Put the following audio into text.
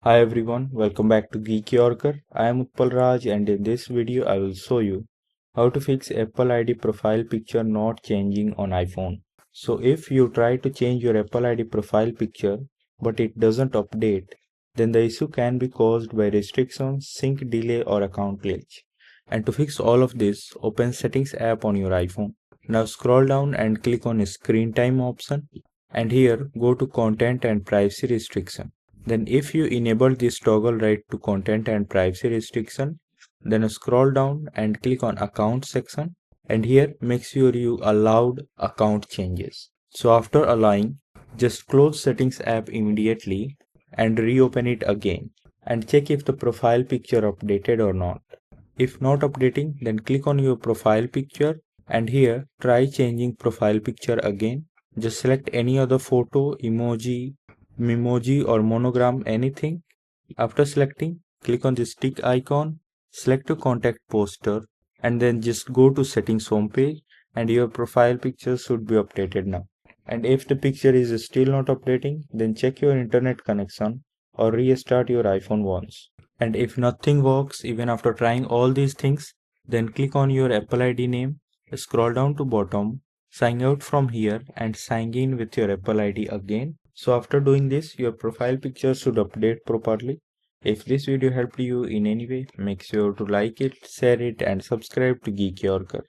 Hi everyone, welcome back to Geek Yorker. I am Utpal Raj and in this video I will show you how to fix Apple ID profile picture not changing on iPhone. So if you try to change your Apple ID profile picture but it doesn't update, then the issue can be caused by restrictions, sync delay or account glitch. And to fix all of this, open Settings app on your iPhone. Now scroll down and click on Screen Time option and here go to Content and Privacy Restriction. Then if you enable this toggle right to content and privacy restriction, then scroll down and click on account section and here make sure you allowed account changes. So after allowing, just close settings app immediately and reopen it again and check if the profile picture updated or not. If not updating, then click on your profile picture and here try changing profile picture again. Just select any other photo, emoji, memoji or monogram, anything. After selecting, click on the stick icon, select a contact poster and then just go to settings homepage and your profile picture should be updated now. And if the picture is still not updating, then check your internet connection or restart your iPhone once. And if nothing works even after trying all these things, then click on your Apple ID name, scroll down to bottom, sign out from here and sign in with your Apple ID again. So after doing this, your profile picture should update properly. If this video helped you in any way, make sure to like it, share it and subscribe to Geek Yorker.